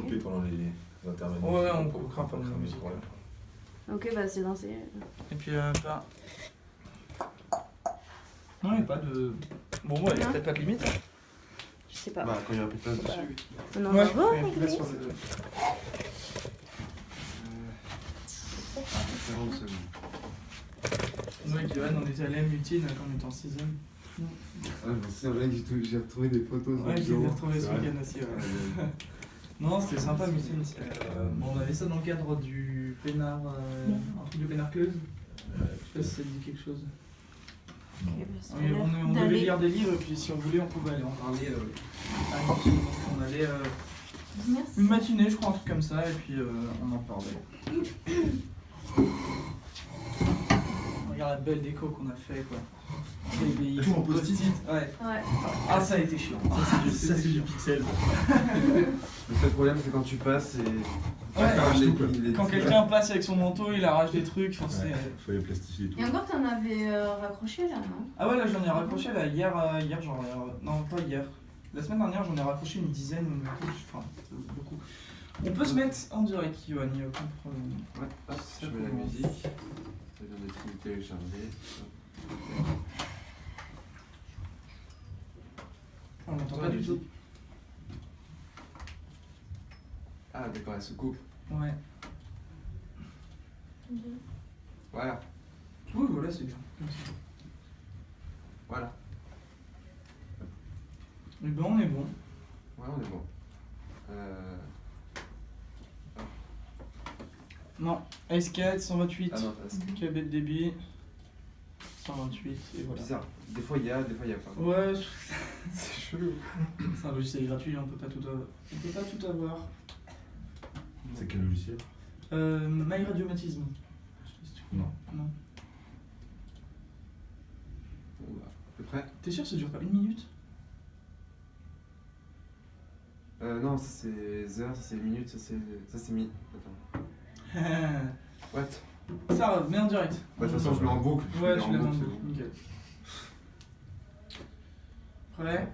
couper pendant les intermèdes. Ouais, on coupera pendant la musique. Ok, bah c'est lancé. Et puis, pas. Non, il n'y a pas de. Bon, ouais, il n'y a peut-être pas de limite. Je sais pas. Bah, quand il y aura plus de place dessus. On en Ouais, va il voir. y a plus de place sur le. 40 secondes. Ouais, Johan, on était à l'M-Lutine quand on était en 6ème. Ah, c'est vrai que j'ai retrouvé des photos. Ouais, je les ai retrouvés ce week-end aussi. Ouais. Non, c'était sympa, Lutine. Bon, on avait ça dans le cadre du Pénard. Un truc de Pénard Close. Je sais pas si ça te dit quelque chose. Ok, bah, ça a Oui, l'air on devait d'aller. lire des livres et puis si on voulait on pouvait aller en parler à l'émission. Donc on allait Merci. une matinée je crois, un truc comme ça et puis on en parlait. Regarde la belle déco qu'on a fait quoi. Des Tout en post-it. Ouais. Ouais. Ah ça a été chiant. Ça, c'est du pixel. Le seul problème, c'est quand tu passes et. Ouais, quand les... quelqu'un passe avec son manteau, il arrache des trucs. Enfin, Ouais, faut les plastifier et tout. Et encore, t'en avais raccroché là, non? Ah ouais, là j'en ai raccroché là, hier j'en ai. Non, pas hier. La semaine dernière j'en ai raccroché une dizaine, enfin beaucoup. On peut se mettre en direct, Yoann, il n'y a aucun problème. Ouais, hop, je mets la musique. Ça vient d'être téléchargé. On n'entend pas du tout. Ah, d'accord, elle se coupe. Ouais. Voilà. Oui, voilà, c'est bien. Voilà. Mais bon, on est bon. Ouais, on est bon. Non, Ice 4, 128. Ah non, c'est KB de débit. 128, et voilà. bizarre. Des fois il y a, des fois il y a pas. Ouais, c'est chelou. C'est un logiciel gratuit, on peut pas tout avoir. On peut pas tout avoir. C'est quel logiciel? MyRadiomatisme. Non. Non. Bon, bah, à peu près. T'es sûr que ça dure pas une minute? Non, ça c'est heures, ça c'est minutes, ça c'est mi. Attends. What? Ça va, mets en direct. Bah, de toute façon, je mets en boucle. Ouais, Je tu mets l'as en dans le boucle, boucle, nickel. Prêt?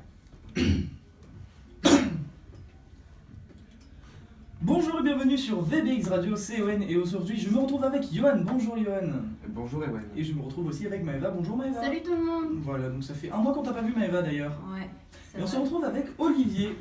Bonjour et bienvenue sur VBX Radio CON et aujourd'hui je me retrouve avec Yoann. Bonjour Yoann. Bonjour Ewan. Et je me retrouve aussi avec Maëva. Bonjour Maëva. Salut tout le monde. Voilà, donc ça fait un mois qu'on t'a pas vu Maëva d'ailleurs. Ouais. Et on se retrouve avec Olivier.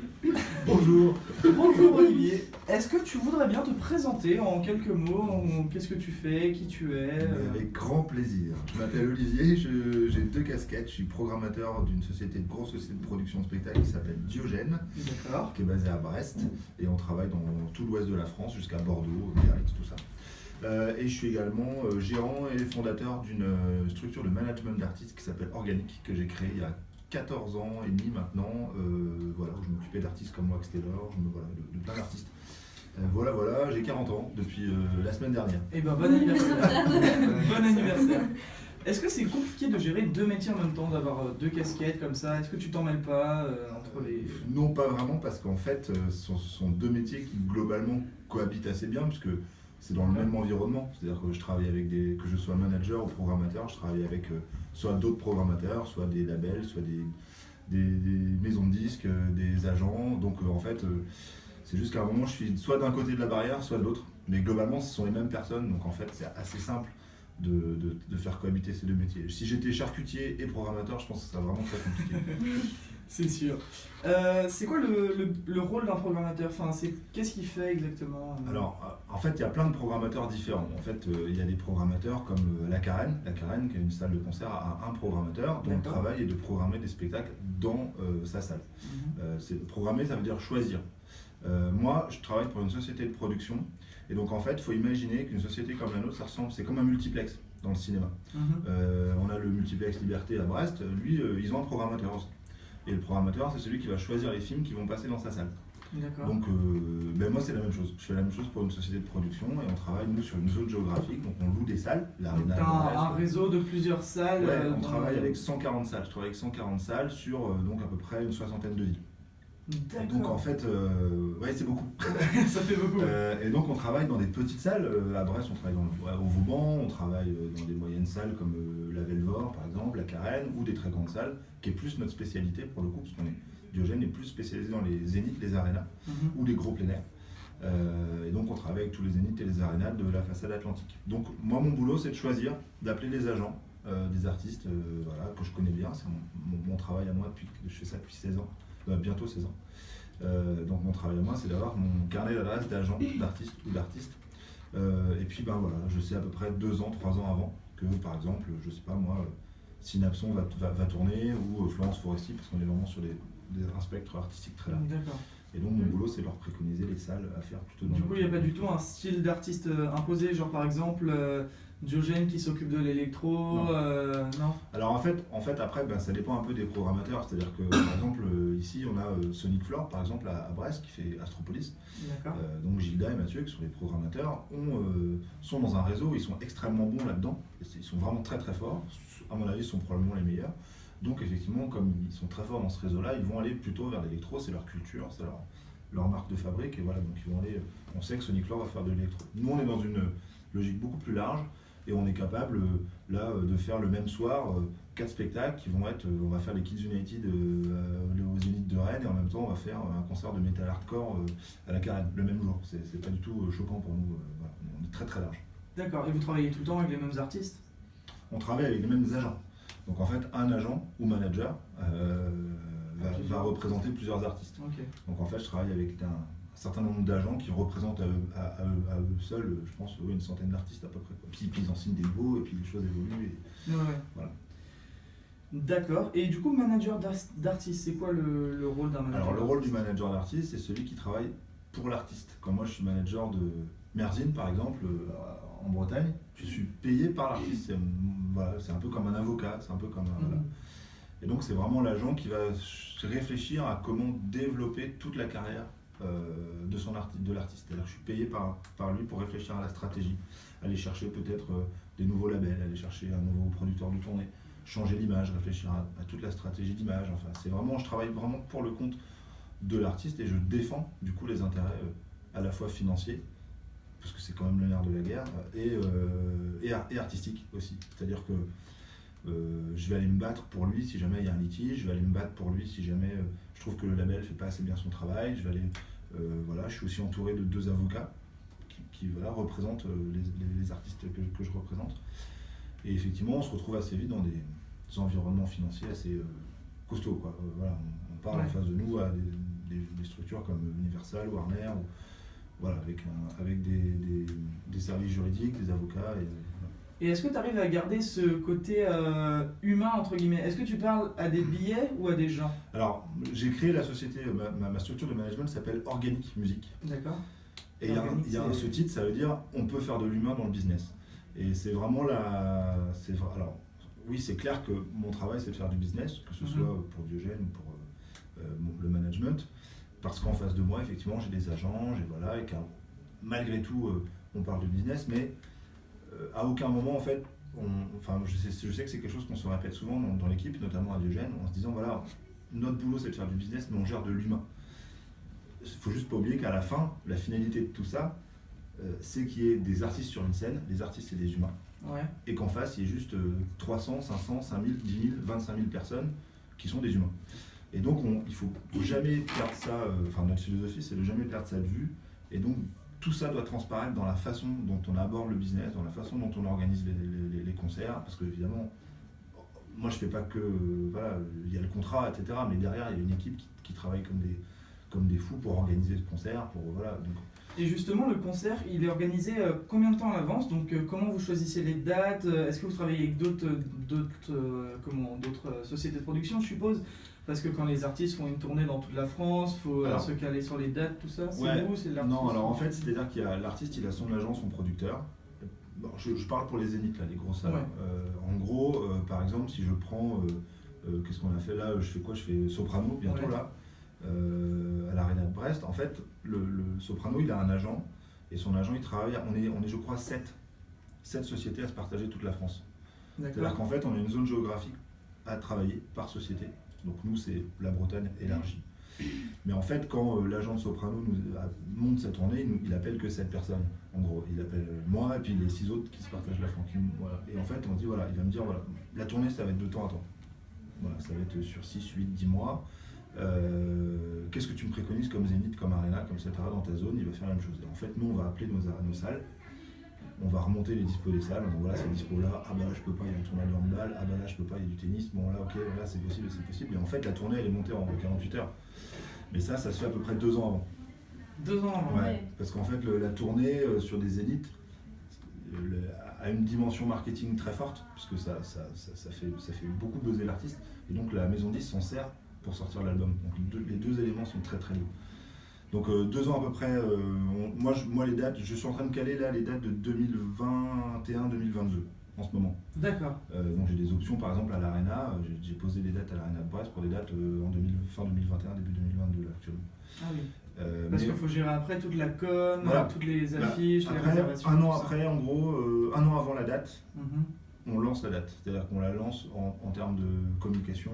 Bonjour. Bonjour Olivier. Est-ce que tu voudrais bien te présenter en quelques mots? Qu'est-ce que tu fais? Qui tu es? Avec grand plaisir. Je m'appelle Olivier, j'ai 2 casquettes. Je suis programmateur d'une grosse société de production de spectacle qui s'appelle Diogène, D'accord. qui est basée à Brest. Et on travaille dans tout l'ouest de la France, jusqu'à Bordeaux, Biarritz, tout ça. Et je suis également gérant et fondateur d'une structure de management d'artistes qui s'appelle Organic, que j'ai créée il y a 14 ans et demi maintenant, voilà, où je m'occupais d'artistes comme Wax Taylor, voilà, de plein d'artistes. Voilà, j'ai 40 ans depuis la semaine dernière. Et ben bon anniversaire. Bon anniversaire. Est-ce que c'est compliqué de gérer 2 métiers en même temps, d'avoir 2 casquettes comme ça? Est-ce que tu t'en mêles pas entre les... Non, pas vraiment, parce qu'en fait, ce sont 2 métiers qui globalement cohabitent assez bien, puisque c'est dans le même environnement. C'est-à-dire que je travaille avec que je sois manager ou programmateur, je travaille avec soit d'autres programmateurs, soit des labels, soit des maisons de disques, des agents. Donc en fait, c'est juste qu'à un moment, je suis soit d'un côté de la barrière, soit de l'autre. Mais globalement, ce sont les mêmes personnes, donc en fait, c'est assez simple de faire cohabiter ces 2 métiers. Si j'étais charcutier et programmateur, je pense que ça serait vraiment très compliqué. C'est sûr. C'est quoi le rôle d'un programmateur? Enfin, qu'est-ce qu'il fait exactement? Alors, en fait, il y a plein de programmateurs différents. En fait, il y a des programmateurs comme la Carène, qui est une salle de concert à un programmateur dont le D'accord. travail est de programmer des spectacles dans sa salle. Programmer, ça veut dire choisir. Moi, je travaille pour une société de production, et donc en fait, il faut imaginer qu'une société comme la nôtre, c'est comme un multiplex dans le cinéma. On a le multiplex Liberté à Brest, lui, ils ont un programmateur aussi. Et le programmateur, c'est celui qui va choisir les films qui vont passer dans sa salle. D'accord. Donc moi c'est la même chose, je fais la même chose pour une société de production et on travaille nous sur une zone géographique, donc on loue des salles, l'Arena. T'as un réseau de plusieurs salles. Ouais, on travaille avec 140 salles, je travaille avec 140 salles sur donc à peu près une 60aine de villes. D'accord. Donc en fait, ouais c'est beaucoup. Ça fait beaucoup. Et donc on travaille dans des petites salles, à Brest on travaille au Vauban, on travaille dans des moyennes salles comme la Velvor par exemple, la Carène, ou des très grandes salles, qui est plus notre spécialité pour le coup, parce qu'on est Diogène est plus spécialisé dans les zéniths, les arénas, ou les gros plein air. Et donc on travaille avec tous les zéniths et les arénas de la façade atlantique. Donc moi mon boulot c'est de choisir, d'appeler les agents, des artistes voilà, que je connais bien, c'est mon travail à moi depuis que je fais ça depuis 16 ans, bientôt 16 ans. Donc mon travail à moi c'est d'avoir mon carnet d'adresses d'agents, d'artistes ou d'artistes. Et puis ben voilà, je sais à peu près 2 ans, 3 ans avant que par exemple, je sais pas moi, Synapson va tourner ou Florence Foresti parce qu'on est vraiment sur un spectre artistique très large. D'accord. Et donc mon boulot c'est de leur préconiser les salles à faire plutôt dans Du coup, il n'y a pas du tout un style d'artiste imposé, genre par exemple Diogène qui s'occupe de l'électro, non. Alors en fait après ben, ça dépend un peu des programmateurs, c'est-à-dire que par exemple ici on a Sonic Floor par exemple à Brest qui fait Astropolis. D'accord. Donc Gilda et Mathieu qui sont les programmateurs sont dans un réseau, ils sont extrêmement bons là-dedans, ils sont vraiment très très forts, à mon avis ils sont probablement les meilleurs. Donc effectivement comme ils sont très forts dans ce réseau-là, ils vont aller plutôt vers l'électro, c'est leur culture, c'est leur marque de fabrique et voilà, donc ils vont aller, on sait que Sonic Floor va faire de l'électro. Nous on est dans une logique beaucoup plus large. Et on est capable là de faire le même soir 4 spectacles qui vont être, on va faire les Kids United aux Zénith de Rennes et en même temps on va faire un concert de metal hardcore à la Carène le même jour. C'est pas du tout choquant pour nous, voilà. On est très très large. D'accord, et vous travaillez tout le temps avec les mêmes artistes? On travaille avec les mêmes agents. Donc en fait un agent ou manager va représenter plusieurs artistes. Okay. Donc en fait je travaille avec un certain nombre d'agents qui représentent à eux seuls, je pense, une centaine d'artistes à peu près. Puis ils en signent des nouveaux et puis les choses évoluent. Et... Ouais. Voilà. D'accord. Et du coup, manager d'artiste, c'est quoi le rôle d'un manager? Alors le rôle du manager d'artiste, c'est celui qui travaille pour l'artiste. Comme moi, je suis manager de Merzine, par exemple, en Bretagne, je suis payé par l'artiste. Voilà, c'est un peu comme un avocat, c'est un peu comme un... Voilà. Et donc c'est vraiment l'agent qui va réfléchir à comment développer toute la carrière de l'artiste. C'est-à-dire que je suis payé par lui pour réfléchir à la stratégie, aller chercher peut-être des nouveaux labels, aller chercher un nouveau producteur de tournée, changer l'image, réfléchir à toute la stratégie d'image. Enfin, c'est vraiment, je travaille vraiment pour le compte de l'artiste et je défends du coup les intérêts à la fois financiers, parce que c'est quand même le nerf de la guerre, et artistique aussi. C'est-à-dire que je vais aller me battre pour lui si jamais il y a un litige, je vais aller me battre pour lui si jamais je trouve que le label ne fait pas assez bien son travail, je vais aller, voilà, je suis aussi entouré de 2 avocats qui voilà, représentent les artistes que je représente. Et effectivement, on se retrouve assez vite dans des environnements financiers assez costauds, quoi. Voilà, on parle en face de nous à des structures comme Universal, Warner, voilà, avec des services juridiques, des avocats. Et est-ce que tu arrives à garder ce côté humain, entre guillemets? Est-ce que tu parles à des billets ou à des gens? Alors, j'ai créé la société, ma structure de management s'appelle Organic Music. D'accord. Et il y a ce titre, ça veut dire on peut faire de l'humain dans le business. Et c'est vraiment alors, oui, c'est clair que mon travail, c'est de faire du business, que ce soit pour Diogène ou pour le management. Parce qu'en face de moi, effectivement, j'ai des agents, voilà, et malgré tout, on parle de business, mais à aucun moment, en fait, je sais que c'est quelque chose qu'on se répète souvent dans l'équipe, notamment à Diogène, en se disant, voilà, notre boulot, c'est de faire du business, mais on gère de l'humain. Il ne faut juste pas oublier qu'à la fin, la finalité de tout ça, c'est qu'il y ait des artistes sur une scène, des artistes et des humains, et qu'en face, il y ait juste 300, 500, 5000, 10 000, 25 000 personnes qui sont des humains. Et donc, il ne faut jamais perdre ça, notre philosophie, c'est de jamais perdre ça de vue, et donc, tout ça doit transparaître dans la façon dont on aborde le business, dans la façon dont on organise les concerts, parce que évidemment, moi je fais pas que, voilà, il y a le contrat, etc., mais derrière il y a une équipe qui travaille comme des fous pour organiser ce concert, voilà. Donc. Et justement, le concert, il est organisé combien de temps à l'avance? Donc comment vous choisissez les dates? Est-ce que vous travaillez avec d'autres sociétés de production, je suppose? Parce que quand les artistes font une tournée dans toute la France, il faut se caler sur les dates, tout ça. C'est vous, c'est l'artiste? Non, alors en fait, c'est-à-dire qu'il y a l'artiste, il a son agent, son producteur. Bon, je parle pour les zéniths, là, les grosses salles. En gros, par exemple, si je prends, qu'est-ce qu'on a fait là? Je fais Soprano, bientôt là, à l'Arena de Brest. En fait, le Soprano, il a un agent, et son agent, il travaille, on est je crois, 7 sociétés à se partager toute la France. C'est-à-dire qu'en fait, on a une zone géographique à travailler par société. Donc nous, c'est la Bretagne élargie. Mais en fait, quand l'agent de Soprano monte sa tournée, il appelle que 7 personnes. En gros, il appelle moi et puis les 6 autres qui se partagent la franquille. Voilà. Et en fait, on dit, voilà, il va me dire, voilà, la tournée, ça va être de temps à temps. Voilà, ça va être sur 6, 8, 10 mois. Qu'est-ce que tu me préconises comme Zénith, comme Arena, comme etc. dans ta zone? Il va faire la même chose. Et en fait, nous, on va appeler nos salles, on va remonter les dispos des salles, donc voilà, ces dispos-là, ah bah là, je peux pas, il y a un tournoi de handball, ah bah là, je peux pas, il y a du tennis, bon là, ok, là, c'est possible, c'est possible. Et en fait, la tournée, elle est montée en 48 heures. Mais ça se fait à peu près 2 ans avant. 2 ans avant. Ouais. Parce qu'en fait, la tournée sur des Zéniths a une dimension marketing très forte, puisque ça fait beaucoup buzzer l'artiste. Et donc, la maison 10 s'en sert pour sortir l'album. Donc les deux éléments sont très très lourds. Donc 2 ans à peu près, moi les dates, je suis en train de caler là les dates de 2021-2022 en ce moment. D'accord. Donc j'ai des options par exemple à l'Arena, j'ai posé des dates à l'Arena de Brest pour des dates fin 2021, début 2022 là actuellement. Ah oui. Parce qu'il faut gérer après toute la com, voilà. toutes les affiches, les après, réservations. un an tout ça. après, en gros, un an avant la date, Mhm. on lance la date. C'est-à-dire qu'on la lance en termes de communication.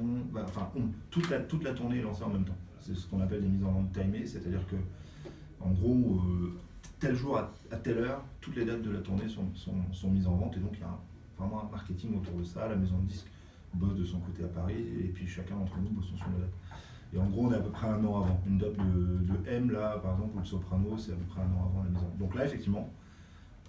Toute la tournée est lancée en même temps. C'est ce qu'on appelle des mises en vente timées, c'est-à-dire que, en gros, tel jour à telle heure, toutes les dates de la tournée sont mises en vente et donc il y a vraiment un marketing autour de ça. La maison de disques bosse de son côté à Paris et puis chacun d'entre nous bosse sur son date. Et en gros, on est à peu près un an avant. Une date de M, là, par exemple, ou de Soprano, c'est à peu près un an avant la mise en vente. Donc là, effectivement,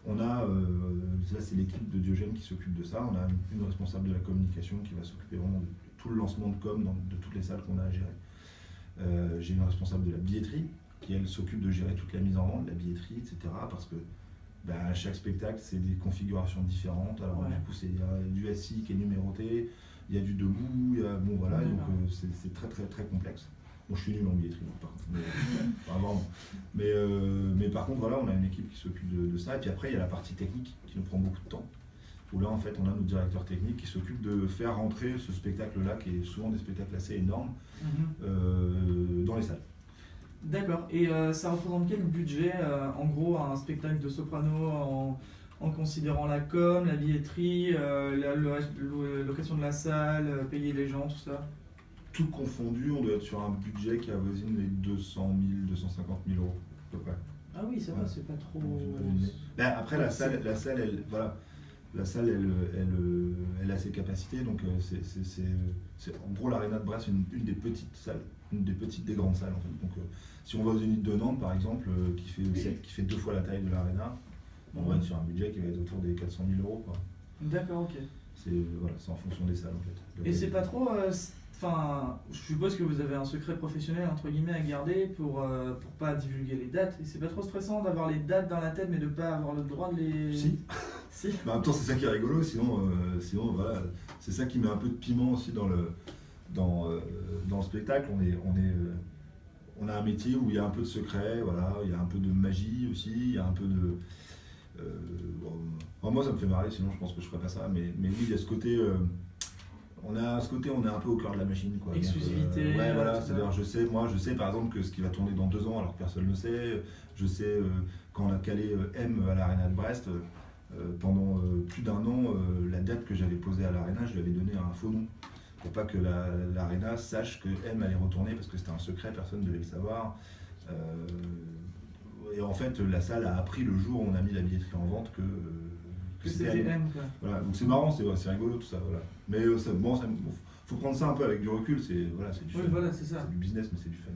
on a, là c'est l'équipe de Diogène qui s'occupe de ça, on a une responsable de la communication qui va s'occuper vraiment de tout le lancement de com de toutes les salles qu'on a à gérer. J'ai une responsable de la billetterie qui elle s'occupe de gérer toute la mise en vente, la billetterie, etc. Parce que chaque spectacle c'est des configurations différentes, alors Ouais. du coup il y a du assis qui est numéroté, il y a du debout, il y a, bon voilà, et donc c'est très très très complexe. Bon, je suis nul en billetterie, donc, par contre, enfin, vraiment. Mais par contre, voilà, on a une équipe qui s'occupe de ça. Et puis après, il y a la partie technique qui nous prend beaucoup de temps. Où là, en fait, on a notre directeur technique qui s'occupe de faire rentrer ce spectacle-là, qui est souvent des spectacles assez énormes, dans les salles. D'accord. Et ça représente quel budget, en gros, un spectacle de Soprano en considérant la com, la billetterie, la location de la salle, payer les gens, tout ça? Tout confondu, on doit être sur un budget qui avoisine les 200 000, 250 000 euros, à peu près. Ah oui, ça va, c'est pas trop... Vous imaginez. Après, la salle, elle, voilà, la salle, elle a ses capacités, donc c'est en gros l'Arena de Brest, une des petites salles, des grandes salles en fait. Donc si on va aux Zénith de Nantes par exemple, qui fait 2 fois la taille de l'Arena, on va être sur un budget qui va être autour des 400 000 euros, quoi. D'accord, ok. C'est en fonction des salles en fait. Et c'est pas trop... Enfin, je suppose que vous avez un secret professionnel entre guillemets à garder pour pas divulguer les dates. Et c'est pas trop stressant d'avoir les dates dans la tête mais de pas avoir le droit de les... Si. Si. En même temps, c'est ça qui est rigolo, sinon voilà, c'est ça qui met un peu de piment aussi dans le spectacle. On a un métier où il y a un peu de secret, voilà, il y a un peu de magie aussi, il y a un peu de... moi ça me fait marrer, sinon je pense que je ferais pas ça, mais oui, il y a ce côté... on est un peu au cœur de la machine, quoi. Exclusivité. Donc, ouais, voilà, c'est-à-dire je sais par exemple que ce qui va tourner dans 2 ans alors que personne ne le sait. Je sais quand on a calé M à l'Arena de Brest, pendant plus d'1 an, la date que j'avais posée à l'Arena, je lui avais donné un faux nom. Pour pas que l'Arena sache que M allait retourner parce que c'était un secret, personne ne devait le savoir. Et en fait, la salle a appris le jour où on a mis la billetterie en vente que c'était M, quoi. Voilà, donc c'est marrant, c'est rigolo tout ça, voilà. Mais faut prendre ça un peu avec du recul, c'est du Oui, fun. voilà, c'est ça. C'est du business, mais c'est du fun.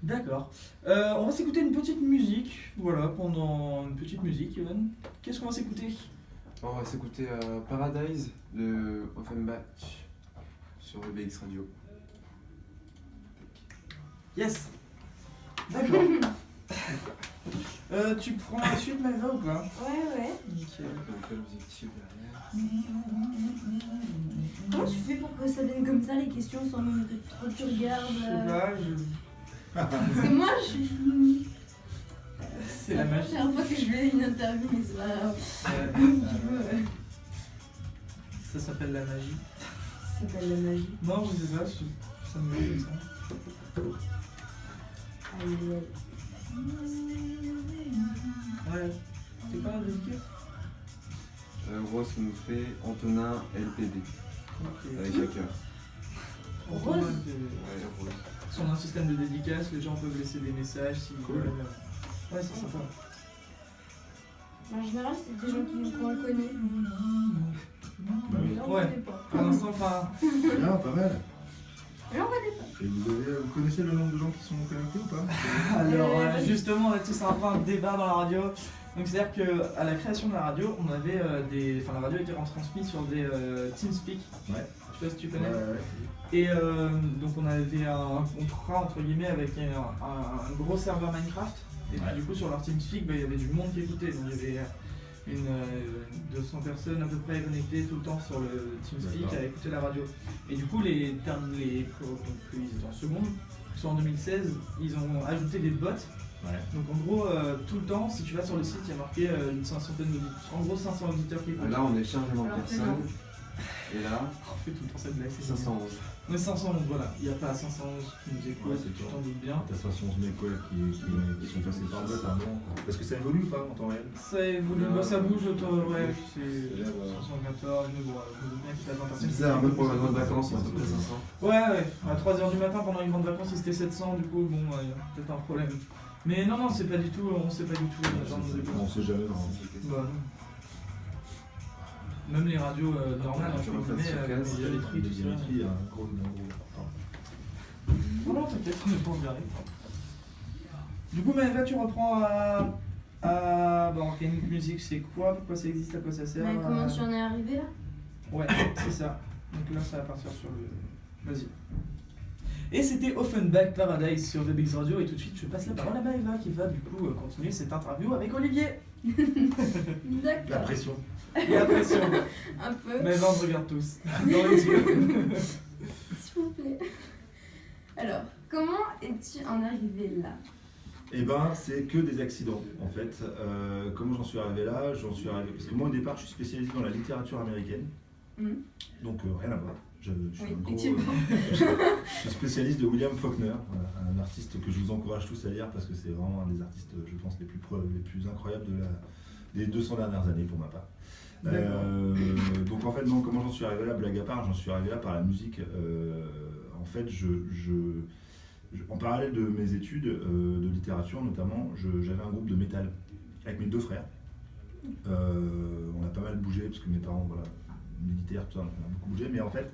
D'accord. On va s'écouter une petite musique, voilà, pendant une petite musique, Yoann. Qu'est-ce qu'on va s'écouter? On va s'écouter Paradise de Offenbach sur le BX Radio. Yes. D'accord. Tu prends la suite, Maëva, ou pas? Ouais. Nickel. Donc la musique chill derrière. Comment tu fais pour que ça vienne comme ça, les questions, sans même que trop tu regardes Je sais pas, Parce que moi, je suis... c'est la magie. première fois que je vais à une interview, mais c'est pas grave. Ça s'appelle la magie. Ça s'appelle la magie. Non, je sais pas, ça me met comme ça. Aïe, aïe. Ouais. C'est pas la dédicace? Rose qui nous fait Antonin LPD Ok. avec Hacker. Rose. Ouais, Rose. Si on a un système de dédicace, les gens peuvent laisser des messages s'ils Cool. veulent. Ouais, c'est sympa. En général, c'est des gens qu'on connaît. Bah oui. Là, on Ouais. connaît pas. Pour l'instant, enfin. Bien, pas mal. Et vous connaissez le nombre de gens qui sont connectés ou pas? Alors justement là-dessus c'est un peu un débat dans la radio. Donc c'est-à-dire qu'à la création de la radio, on avait la radio était retransmise sur des TeamSpeak. Ouais. Je sais pas si tu connais. Ouais. Et donc on avait un contrat entre guillemets avec un gros serveur Minecraft. Et puis du coup sur leur TeamSpeak, il y avait du monde qui écoutait. Donc il y avait 200 personnes à peu près connectées tout le temps sur le TeamSpeak à écouter la radio. Et du coup les étaient en seconde, soit en 2016, ils ont ajouté des bots. Ouais. Donc en gros, tout le temps, si tu vas sur le site, il y a marqué une cinquantaine d'auditeurs. En gros, 500 auditeurs qui écoutent. Là, on est chargement de Alors que personnes. Et là, On fait tout le temps cette blague, c'est 511. On est 511, voilà. Il n'y a pas 511 qui nous écoutent, Ouais, c'est tu clair. t'en doutes bien. T'as 511 mecs qui sont passés par là, t'as un moment. Parce que ça évolue ou pas en temps réel? Ça évolue, ça bouge, ouais, c'est là, voilà. 514, mais bon, je me doute bien qu'il y a 20 C'est personnes. bizarre, même pour la grande vacances, on est à peu près 500. Ouais, à 3h du matin pendant les grandes vacances, il était 700, du coup, bon, il y a peut-être un problème. Mais non, c'est pas du tout, on sait pas du tout. On sait jamais. Bah non. Même les radios normales, Tu entre repasses guillemets, sur il y a les prix, tout ça. Il y a un gros. Non, t'inquiète, on est pas en garé. Du coup, Maëva, tu reprends à Organic Music, c'est quoi? Pourquoi ça existe? À quoi ça sert? Mais comment tu en es arrivé là? Ouais, c'est ça. Donc là, ça va partir sur le... Vas-y. Et c'était Offenbach Paradise sur The Big Radio. Et tout de suite, je passe la parole à Maëva qui va du coup continuer cette interview avec Olivier. La D'accord. pression. Il y a la pression. Un peu. Maëva, on te regarde tous. Dans les yeux. S'il vous plaît. Alors, comment es-tu en arrivé là? Eh ben, c'est que des accidents en fait. Comment j'en suis arrivé là? Parce que moi au départ, je suis spécialisé dans la littérature américaine. Donc rien à voir. Je suis spécialiste de William Faulkner, un artiste que je vous encourage tous à lire parce que c'est vraiment un des artistes, je pense, les plus incroyables des 200 dernières années pour ma part. Donc en fait, non, comment j'en suis arrivé là, blague à part, j'en suis arrivé là par la musique. En fait, en parallèle de mes études de littérature notamment, j'avais un groupe de métal avec mes deux frères. On a pas mal bougé parce que mes parents, voilà, militaires, tout ça, on a beaucoup bougé, mais en fait,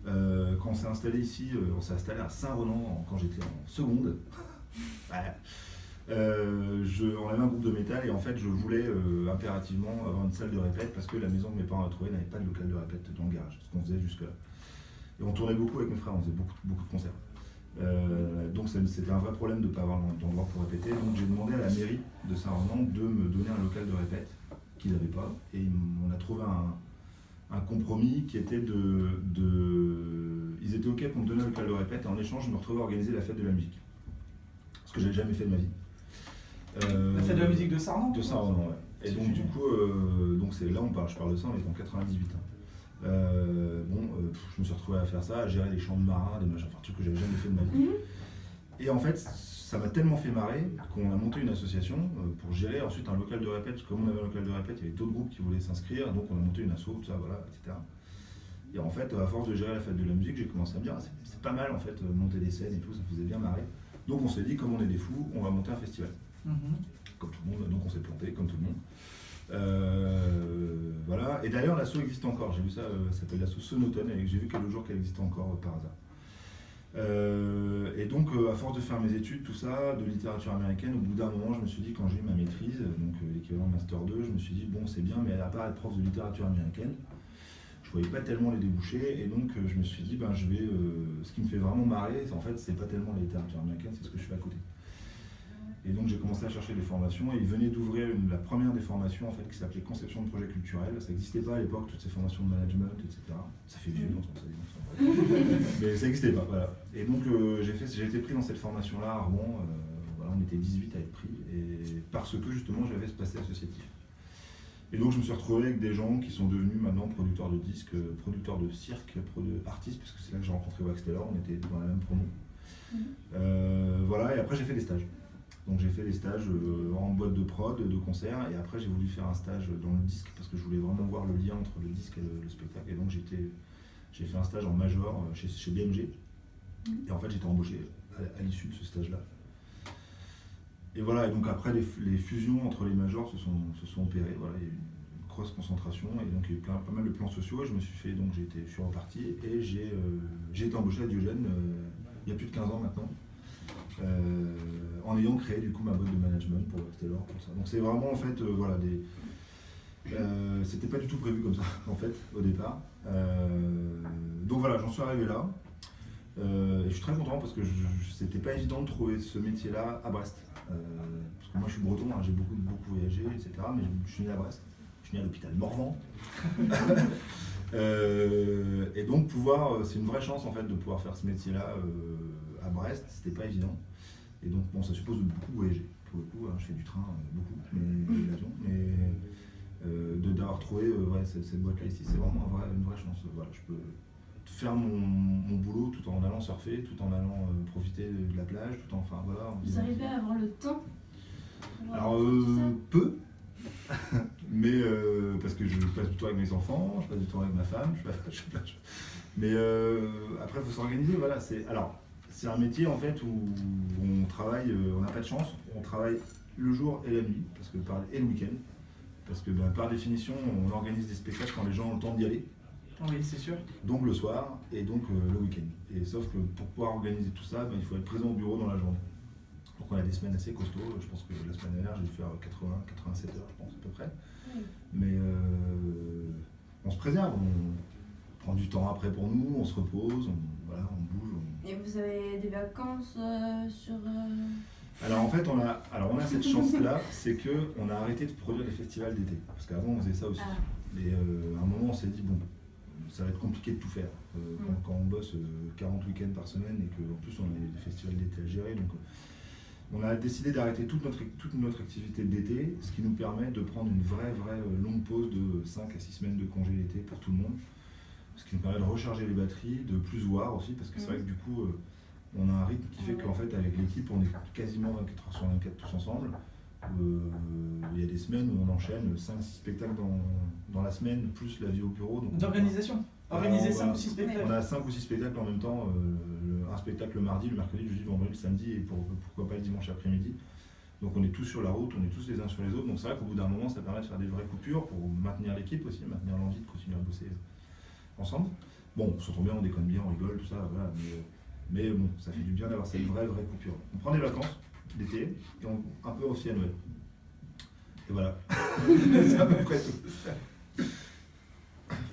quand on s'est installé ici, on s'est installé à Saint-Renan quand j'étais en seconde. On avait un groupe de métal et en fait je voulais impérativement avoir une salle de répète parce que la maison que mes parents avaient trouvée n'avait pas de local de répète dans le garage, ce qu'on faisait jusque là. Et on tournait beaucoup avec mes frères, on faisait beaucoup de concerts. Donc c'était un vrai problème de ne pas avoir d'endroit pour répéter. Donc j'ai demandé à la mairie de Saint-Renan de me donner un local de répète qu'ils n'avaient pas. Et on a trouvé un compromis qui était ils étaient ok pour me donner un local de répète et en échange je me retrouvais à organiser la fête de la musique. Ce que j'avais jamais fait de ma vie. La fête de la musique de Saint-Renan? De Saint-Renan, ouais. Et donc du coup, c'est là je parle de ça, on est en 98. Je me suis retrouvé à faire ça, à gérer les chants de marins, des machins, enfin trucs que j'avais jamais fait de ma vie. Et en fait, ça m'a tellement fait marrer qu'on a monté une association pour gérer ensuite un local de répète, parce que comme on avait un local de répète, il y avait d'autres groupes qui voulaient s'inscrire, donc on a monté une asso, tout ça, voilà, etc. Et en fait, à force de gérer la fête de la musique, j'ai commencé à me dire, c'est pas mal en fait, monter des scènes et tout, ça me faisait bien marrer. Donc on s'est dit, comme on est des fous, on va monter un festival. Comme tout le monde, donc on s'est planté, comme tout le monde. Voilà, et d'ailleurs l'asso existe encore, j'ai vu ça, ça s'appelle l'asso Sonotone, et j'ai vu que le jour qu'elle existe encore par hasard. Et donc à force de faire mes études, tout ça, de littérature américaine, au bout d'un moment je me suis dit, quand j'ai eu ma maîtrise, donc l'équivalent Master 2, je me suis dit bon c'est bien, mais à part être prof de littérature américaine, je voyais pas tellement les débouchés, et donc je me suis dit ce qui me fait vraiment marrer, en fait c'est pas tellement la littérature américaine, c'est ce que je fais à côté. Et donc j'ai commencé à chercher des formations et il venait d'ouvrir la première des formations en fait, qui s'appelait conception de projet culturel. Ça n'existait pas à l'époque, toutes ces formations de management, etc. Ça fait vieux d'entendre ça, mais ça n'existait pas, voilà. Et donc j'ai été pris dans cette formation-là à Rouen, voilà, on était 18 à être pris, et parce que justement j'avais ce passé associatif. Et donc je me suis retrouvé avec des gens qui sont devenus maintenant producteurs de disques, producteurs de cirque, artistes, puisque c'est là que j'ai rencontré Wax Taylor, on était dans la même promo. Voilà, et après j'ai fait des stages. Donc j'ai fait des stages en boîte de prod, de concert, et après j'ai voulu faire un stage dans le disque parce que je voulais vraiment voir le lien entre le disque et le spectacle. Et donc j'ai fait un stage en major chez BMG. Et en fait j'étais embauché à l'issue de ce stage-là. Et voilà, et donc après les fusions entre les majors se sont opérées. Voilà, il y a eu une cross concentration, et donc il y a eu pas mal de plans sociaux, et je me suis fait, donc je suis reparti, et j'ai été embauché à Diogène il y a plus de 15 ans maintenant, en ayant créé du coup ma boîte de management pour Stellar, pour ça. Donc c'est vraiment en fait, voilà, c'était pas du tout prévu comme ça en fait au départ. Donc voilà, j'en suis arrivé là. Et je suis très content parce que c'était pas évident de trouver ce métier-là à Brest. Parce que moi je suis breton, hein, j'ai beaucoup voyagé, etc. Mais je suis né à Brest, je suis né à l'hôpital Morvan. Et donc c'est une vraie chance en fait de pouvoir faire ce métier-là à Brest, c'était pas évident. Et donc bon, ça suppose de beaucoup voyager. Pour le coup, hein, je fais du train beaucoup, mais l'avion. Mais d'avoir trouvé cette boîte-là ici, c'est vraiment une vraie chance. Voilà, je peux faire mon boulot tout en allant surfer, tout en allant profiter de la plage, tout en enfin voilà. Vous arrivez à avoir le temps pour Alors faire tout ça peu, mais parce que je passe du temps avec mes enfants, je passe du temps avec ma femme, mais après il faut s'organiser, voilà. C'est un métier en fait où on travaille, on n'a pas de chance, on travaille le jour et la nuit, et le week-end, parce que par définition on organise des spectacles quand les gens ont le temps d'y aller. Oui, c'est sûr. Donc le soir et donc le week-end. Et sauf que pour pouvoir organiser tout ça, il faut être présent au bureau dans la journée. Donc on a des semaines assez costauds. Je pense que la semaine dernière, j'ai dû faire 80-87 heures, je pense, à peu près. Oui. Mais on se préserve, on prend du temps après pour nous, on se repose, on bouge. Et vous avez des vacances sur... Alors en fait, on a cette chance-là, c'est qu'on a arrêté de produire des festivals d'été. Parce qu'avant, on faisait ça aussi. Ah. Et à un moment, on s'est dit, bon, ça va être compliqué de tout faire. Quand on bosse 40 week-ends par semaine et qu'en plus on a des festivals d'été à gérer, donc on a décidé d'arrêter toute notre activité d'été, ce qui nous permet de prendre une vraie longue pause de 5 à 6 semaines de congé l'été pour tout le monde. Ce qui nous permet de recharger les batteries, de plus voir aussi, parce que c'est vrai que du coup, on a un rythme qui fait qu'en fait, avec l'équipe, on est quasiment 24 heures sur 24 tous ensemble. Il y a des semaines où on enchaîne 5-6 spectacles dans la semaine, plus la vie au bureau. D'organisation. Organiser 5 ou 6 spectacles. On a 5 ou 6 spectacles en même temps, un spectacle le mardi, le mercredi, le jeudi, le vendredi, le samedi, et pourquoi pas le dimanche après-midi. Donc on est tous sur la route, on est tous les uns sur les autres, donc c'est vrai qu'au bout d'un moment ça permet de faire des vraies coupures pour maintenir l'équipe aussi, maintenir l'envie de continuer à bosser ensemble. Bon, on s'entend bien, on déconne bien, on rigole, tout ça, voilà, mais bon, ça fait du bien d'avoir cette vraie coupure. On prend des vacances d'été, et un peu aussi à Noël. Et voilà, c'est à peu près tout.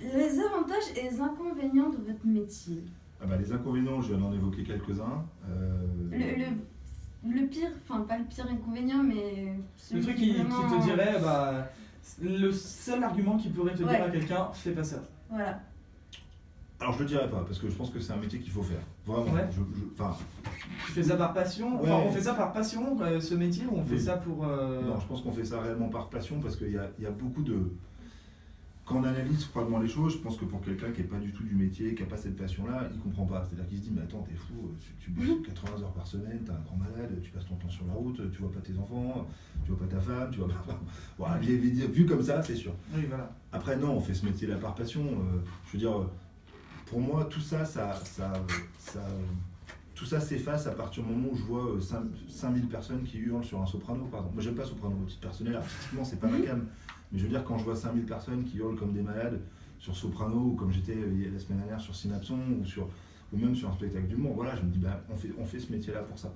Les avantages et les inconvénients de votre métier. Les inconvénients, je viens d'en évoquer quelques-uns. Le pire, enfin pas le pire inconvénient, mais le truc qui te dirait, le seul argument qui pourrait te dire à quelqu'un, fais pas ça. Voilà. Alors je le dirais pas, parce que je pense que c'est un métier qu'il faut faire. Vraiment. Ouais. Tu fais ça par passion. Ouais. Enfin, on fait ça par passion, ce métier, ou on fait ça pour... Non, je pense qu'on fait ça réellement par passion, parce qu'il y a beaucoup de... Quand on analyse froidement les choses, je pense que pour quelqu'un qui n'est pas du tout du métier, qui n'a pas cette passion-là, il ne comprend pas. C'est-à-dire qu'il se dit, mais attends, t'es fou, tu bosses 80 heures par semaine, t'es un grand malade, tu passes ton temps sur la route, tu vois pas tes enfants, tu vois pas ta femme, tu vois pas... Bon, vu comme ça, c'est sûr. Oui, voilà. Après, non, on fait ce métier-là par passion. Je veux dire, pour moi, tout ça s'efface à partir du moment où je vois 5000 personnes qui hurlent sur un soprano, par exemple. Moi, j'aime pas soprano, au titre personnel, artistiquement, c'est pas ma came. Mais je veux dire, quand je vois 5000 personnes qui hurlent comme des malades sur soprano, ou comme j'étais la semaine dernière sur Synapson, ou même sur un spectacle d'humour, voilà, je me dis, on fait ce métier-là pour ça.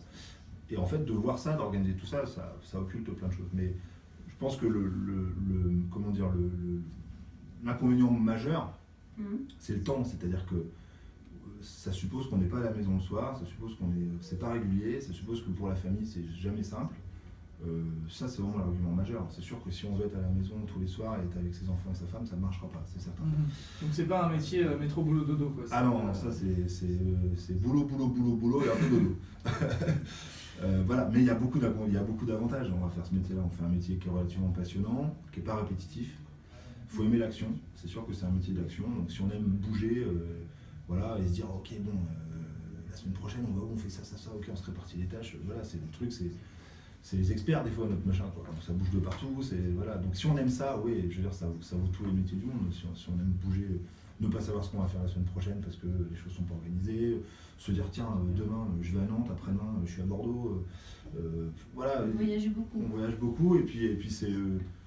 Et en fait, de voir ça, d'organiser tout ça, ça occulte plein de choses. Mais je pense que l'inconvénient majeur, c'est le temps. C'est-à-dire que ça suppose qu'on n'est pas à la maison le soir, ça suppose c'est pas régulier, ça suppose que pour la famille, c'est jamais simple. Ça, c'est vraiment l'argument majeur. C'est sûr que si on veut être à la maison tous les soirs et être avec ses enfants et sa femme, ça ne marchera pas, c'est certain. Donc c'est pas un métier métro boulot dodo, quoi. Ah non, ça c'est boulot et un peu dodo. Voilà, mais il y a beaucoup d'avantages. On va faire ce métier-là, on fait un métier qui est relativement passionnant, qui n'est pas répétitif. Il faut aimer l'action, c'est sûr que c'est un métier d'action. Donc si on aime bouger, et se dire ok bon, la semaine prochaine on va où, on fait ça, ok, on se répartit les tâches. Voilà, c'est des trucs, c'est les experts des fois notre machin quoi. Donc, ça bouge de partout, voilà. Donc si on aime ça, oui, je veux dire ça vaut tous les métiers du monde. Si on aime bouger, ne pas savoir ce qu'on va faire la semaine prochaine parce que les choses sont pas organisées, se dire tiens demain je vais à Nantes, après-demain je suis à Bordeaux, voilà. Vous voyagez beaucoup. On voyage beaucoup et puis c'est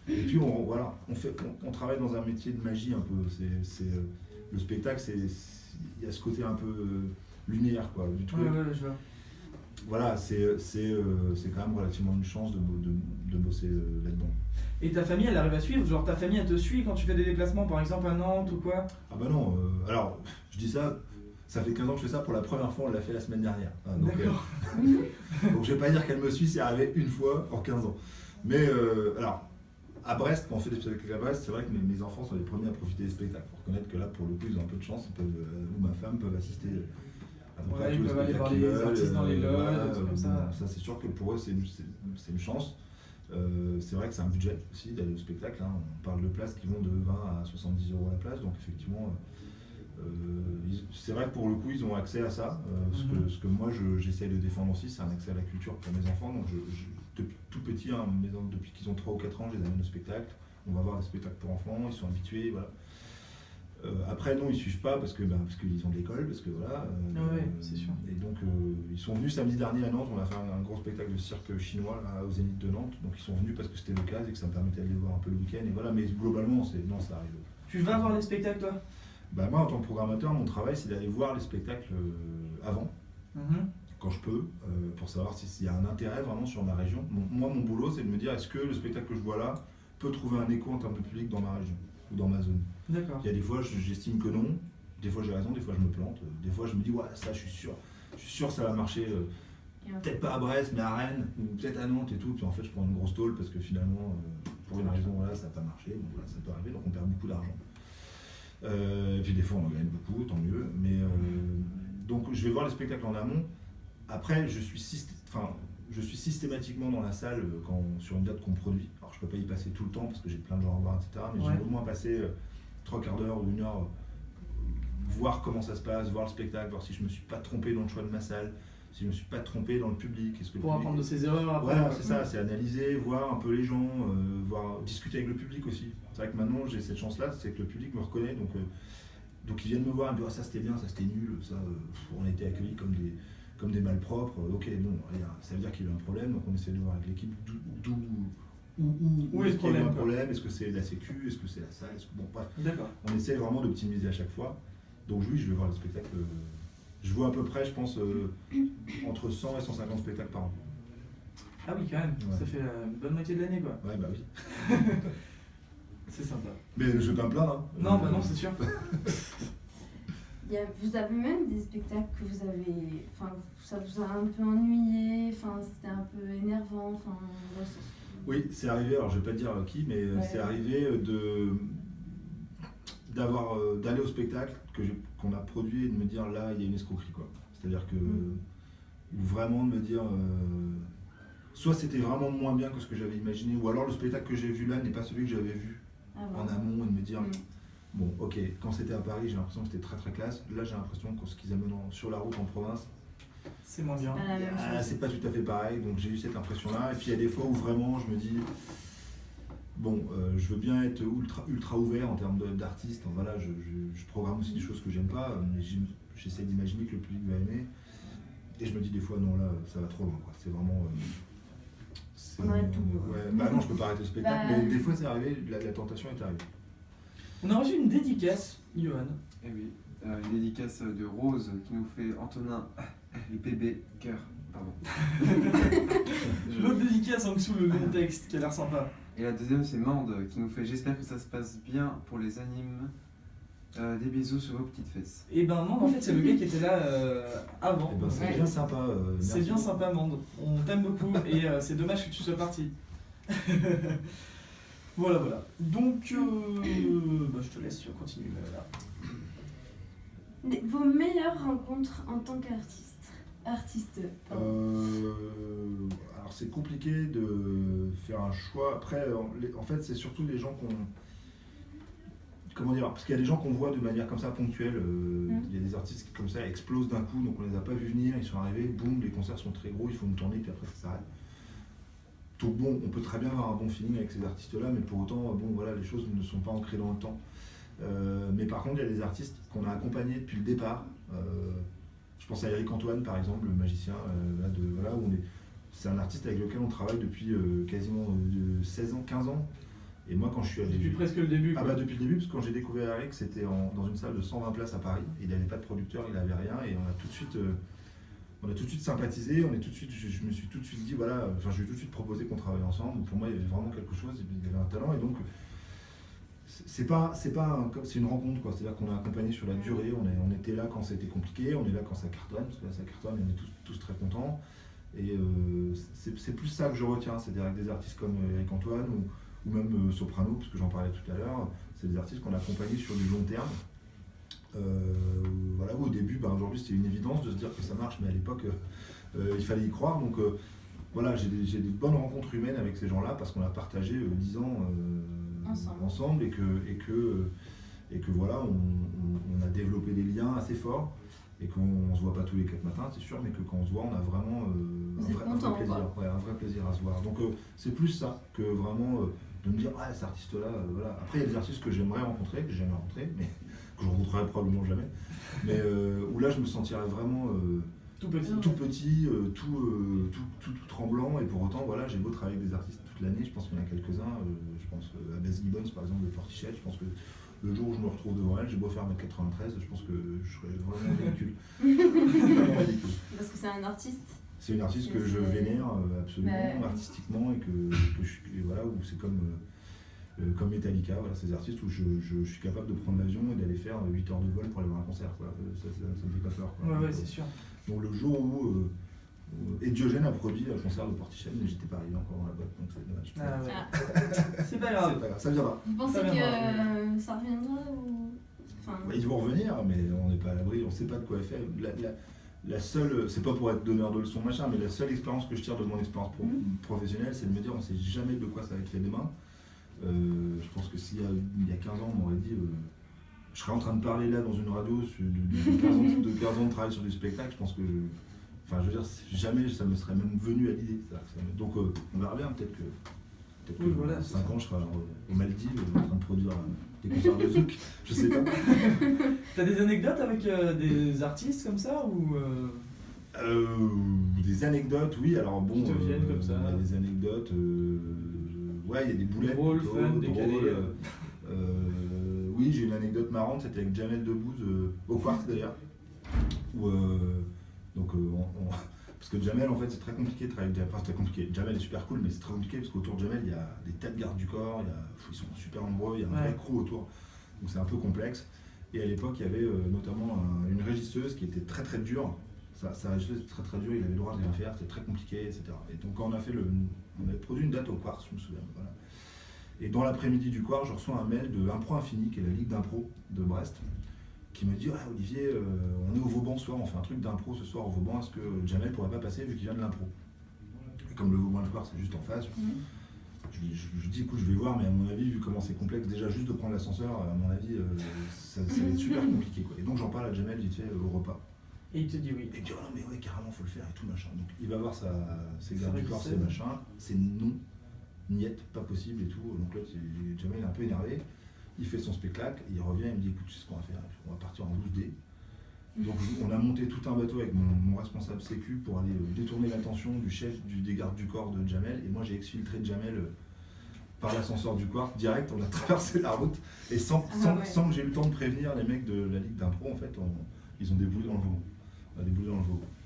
Et puis on travaille dans un métier de magie un peu. Le spectacle, il y a ce côté un peu lumière quoi, du truc. Ouais, je vois. Voilà, c'est quand même relativement une chance de bosser là-dedans. Et ta famille, elle arrive à suivre? Genre ta famille, elle te suit quand tu fais des déplacements, par exemple à Nantes ou quoi? Ah bah non, alors je dis ça fait 15 ans que je fais ça, pour la première fois on l'a fait la semaine dernière. Donc, D'accord. donc je vais pas dire qu'elle me suit, c'est arrivé une fois en 15 ans. Mais alors, à Brest, quand on fait des spectacles à Brest, c'est vrai que mes enfants sont les premiers à profiter des spectacles. Il faut reconnaître que là, pour le coup, ils ont un peu de chance, ou ma femme peuvent assister à peu près à tous Ils les peuvent aller spectacles voir qu'ils les veulent. artistes dans les loges, des trucs comme ça. Ça c'est sûr que pour eux c'est une chance. C'est vrai que c'est un budget aussi d'aller au spectacle. Hein. On parle de places qui vont de 20 à 70 € la place, donc effectivement, c'est vrai que pour le coup ils ont accès à ça. Ce que moi j'essaye de défendre aussi, c'est un accès à la culture pour mes enfants. Donc depuis tout petit, hein, depuis qu'ils ont 3 ou 4 ans, je les amène au spectacle. On va voir des spectacles pour enfants, ils sont habitués, voilà. Après non, ils suivent pas parce qu'ils ont de l'école, parce que voilà. Ouais, c'est sûr. Et donc ils sont venus samedi dernier à Nantes, on a fait un gros spectacle de cirque chinois là, au Zénith de Nantes. Donc ils sont venus parce que c'était l'occasion et que ça me permettait de les voir un peu le week-end. Et voilà, mais globalement, ça arrive. Tu vas voir les spectacles toi? Bah moi en tant que programmateur, mon travail c'est d'aller voir les spectacles avant, quand je peux, pour savoir s'il y a un intérêt vraiment sur ma région. Moi mon boulot c'est de me dire est-ce que le spectacle que je vois là peut trouver un écho en termes de public dans ma région ou dans ma zone. D'accord. Il y a des fois j'estime que non, des fois j'ai raison, des fois je me plante, des fois je me dis ouais ça je suis sûr ça va marcher, peut-être pas à Brest mais à Rennes ou peut-être à Nantes et tout, puis en fait je prends une grosse tôle parce que finalement pour une raison voilà ça n'a pas marché, bon voilà ça peut arriver donc on perd beaucoup d'argent. Et puis des fois on en gagne beaucoup, tant mieux, mais donc je vais voir les spectacles en amont. Après je suis systématiquement dans la salle sur une date qu'on produit. Alors je peux pas y passer tout le temps parce que j'ai plein de gens à voir, etc. Mais Ouais. j'ai au moins passé 3/4 d'heure ou 1 heure, voir comment ça se passe, voir le spectacle, voir si je me suis pas trompé dans le choix de ma salle, si je me suis pas trompé dans le public. Est-ce que Pour apprendre de ses erreurs après. Voilà, c'est ça, c'est analyser, voir un peu les gens, discuter avec le public aussi. C'est vrai que maintenant j'ai cette chance-là, c'est que le public me reconnaît, donc ils viennent me voir, ils me disent ça c'était bien, ça c'était nul, ça on a été accueillis comme des malpropres. Ok, bon, ça veut dire qu'il y a eu un problème, donc on essaie de voir avec l'équipe où est-ce qu'il y a eu un problème, est-ce que c'est la sécu, est-ce que c'est la salle, bon bref. D'accord. On essaie vraiment d'optimiser à chaque fois. Donc oui, je vais voir le spectacle. Je vois à peu près, je pense, entre 100 et 150 spectacles par an. Ah oui, quand même, Ouais. ça fait une bonne moitié de l'année quoi. Ouais, bah oui. C'est sympa. Mais je vais pas me plaindre. Hein. Non, bah non, c'est sûr. Vous avez même des spectacles que vous avez. Enfin, ça vous a un peu ennuyé, enfin, c'était un peu énervant, enfin. Oui, c'est arrivé, alors je vais pas te dire qui, mais Ouais. c'est arrivé d'aller au spectacle qu'on a produit et de me dire là, il y a une escroquerie quoi. C'est-à-dire que. Ou vraiment de me dire. Soit c'était vraiment moins bien que ce que j'avais imaginé, ou alors le spectacle que j'ai vu là n'est pas celui que j'avais vu en amont et de me dire. Bon, ok, quand c'était à Paris, j'ai l'impression que c'était très très classe. Là, j'ai l'impression que ce qu'ils amènent sur la route en province, C'est moins bien. c'est pas tout à fait pareil. Donc j'ai eu cette impression-là. Et puis il y a des fois où vraiment je me dis, bon, je veux bien être ultra ouvert en termes d'artistes. Voilà, je programme aussi des choses que j'aime pas, mais j'essaie d'imaginer que le public va aimer. Et je me dis des fois, non, là, ça va trop loin. Quoi. C'est vraiment. On arrête tout. Bah non, je peux pas arrêter le spectacle. Mais des fois, c'est arrivé, la tentation est arrivée. On a reçu une dédicace, Johan. Eh oui, une dédicace de Rose qui nous fait Antonin, les bébés, cœur, pardon. L'autre dédicace en dessous, le long texte qui a l'air sympa. Et la deuxième c'est Mande qui nous fait j'espère que ça se passe bien pour les animes. Des bisous sur vos petites fesses. Et ben Mande, en fait, c'est le gars qui était là avant. Et ben, c'est Ouais. bien sympa. C'est merci. bien sympa, Mande. On t'aime beaucoup et c'est dommage que tu sois parti. Voilà. Donc, je te laisse continuer là. Vos meilleures rencontres en tant qu'artiste. Alors c'est compliqué de faire un choix. Après, en fait, c'est surtout les gens comment dire, parce qu'il y a des gens qu'on voit de manière comme ça ponctuelle. Il y a des artistes qui comme ça explosent d'un coup, donc on les a pas vus venir, ils sont arrivés, boum, les concerts sont très gros, il faut une tournée, puis après ça s'arrête. Donc bon, on peut très bien avoir un bon feeling avec ces artistes-là, mais pour autant, bon voilà, les choses ne sont pas ancrées dans le temps. Mais par contre, il y a des artistes qu'on a accompagnés depuis le départ. Je pense à Eric Antoine, par exemple, le magicien, c'est un artiste avec lequel on travaille depuis quasiment 16 ans, 15 ans. Et moi, quand je suis allé. Depuis presque le début. Ah bah depuis le début, parce que quand j'ai découvert Eric, c'était dans une salle de 120 places à Paris. Il n'avait pas de producteur, il n'avait rien, et on a tout de suite sympathisé. Je me suis tout de suite dit, voilà, enfin, je lui ai tout de suite proposé qu'on travaille ensemble. Pour moi, il y avait vraiment quelque chose, il y avait un talent, et donc c'est une rencontre, quoi. C'est-à-dire qu'on a accompagné sur la durée. On était là quand c'était compliqué, on est là quand ça cartonne, parce que là ça cartonne, et on est tous très contents. Et c'est plus ça que je retiens, c'est-à-dire avec des artistes comme Eric Antoine ou même Soprano, parce que j'en parlais tout à l'heure, c'est des artistes qu'on a accompagnés sur du long terme. Voilà, au début, aujourd'hui c'était une évidence de se dire que ça marche, mais à l'époque il fallait y croire. Donc voilà, j'ai des bonnes rencontres humaines avec ces gens-là parce qu'on a partagé 10 ans ensemble et que voilà, on a développé des liens assez forts. Et qu'on se voit pas tous les 4 matins, c'est sûr, mais que quand on se voit, on a vraiment un vrai plaisir. Ouais, un vrai plaisir à se voir. Donc c'est plus ça que vraiment de me dire, ah, cet artiste-là, voilà. Après, il y a des artistes que j'aimerais rencontrer, que j'ai jamais rencontrés, mais que je rencontrerai probablement jamais. Mais où là, je me sentirais vraiment tout petit, tout tremblant, et pour autant, voilà, j'ai beau travailler avec des artistes toute l'année, je pense qu'il y en a quelques-uns, je pense à Bess Gibbons, par exemple, de Portichet, je pense que le jour où je me retrouve devant elle, j'ai beau faire 1m93, je pense que je serais vraiment ridicule. Parce que c'est un artiste. C'est une artiste que je vénère absolument, artistiquement, et voilà, où c'est comme Metallica, voilà, ces artistes où je suis capable de prendre l'avion et d'aller faire 8 heures de vol pour aller voir un concert, quoi. Ça me fait pas peur, quoi. Ouais, c'est sûr. Donc le jour où et Diogène a produit un concert de Portichet, mais j'étais pas arrivé encore dans la boîte, donc c'est dommage. Ah ouais. C'est pas grave. C'est pas grave, ça viendra. Vous pensez que ça reviendra ou... enfin... Ils vont revenir, mais on n'est pas à l'abri, on sait pas de quoi elle fait. La seule, c'est pas pour être donneur de leçons machin, mais la seule expérience que je tire de mon expérience professionnelle, c'est de me dire on sait jamais de quoi ça va être fait demain. Je pense que s'il y a 15 ans, on m'aurait dit je serais en train de parler là dans une radio de 15 ans de travail sur du spectacle, je pense que enfin, je veux dire, jamais ça me serait même venu à l'idée. Donc, on verra bien. Peut-être que voilà, 5 ans, je serai aux Maldives en train de produire des concerts de zouk. Je sais pas. T'as des anecdotes avec des artistes comme ça ou Des anecdotes, oui. Alors bon, qui te viennent comme ça. Il y a des anecdotes. Ouais, il y a des boulettes. Drôles, fun, décalées. Oui, j'ai une anecdote marrante. C'était avec Jamel Debbouze au Quartz d'ailleurs. Parce que Jamel, en fait, c'est très compliqué de travailler avec Jamel. Enfin, c'est très compliqué. Jamel est super cool, mais c'est très compliqué parce qu'autour de Jamel, il y a des tas de gardes du corps, ils sont super nombreux, il y a un vrai crew autour. Donc c'est un peu complexe. Et à l'époque, il y avait notamment une régisseuse qui était très très dure. Sa régisseuse était très très dure, il avait le droit de rien faire, c'était très compliqué, etc. Et donc quand on avait produit une date au Quartz, je me souviens. Voilà. Et dans l'après-midi du Quartz, je reçois un mail de Impro Infini, qui est la ligue d'impro de Brest, qui me dit ah, Olivier, on est au Vauban ce soir, on fait un truc d'impro ce soir au Vauban, est-ce que Jamel pourrait pas passer vu qu'il vient de l'impro? Et comme le Vauban le Quartz c'est juste en face, je dis écoute, je vais voir, mais à mon avis, vu comment c'est complexe, déjà juste de prendre l'ascenseur, à mon avis, ça va être super compliqué, quoi. Et donc j'en parle à Jamel vite fait au repas. Et il te dit oui. Et il me dit oh non mais ouais, carrément faut le faire et tout machin. Donc il va voir ses gardes du corps, ses machins, c'est non, niette, pas possible et tout. Donc là Jamel est un peu énervé. Il fait son spectacle, il revient, il me dit écoute, tu sais ce qu'on va faire, on va partir en 12D. Donc on a monté tout un bateau avec mon responsable sécu pour aller détourner l'attention du chef des gardes du corps de Jamel, et moi j'ai exfiltré Jamel par l'ascenseur du Quartz direct, on a traversé la route, et sans que j'ai eu le temps de prévenir les mecs de la ligue d'impro, en fait, ils ont déboulé dans le Vauban.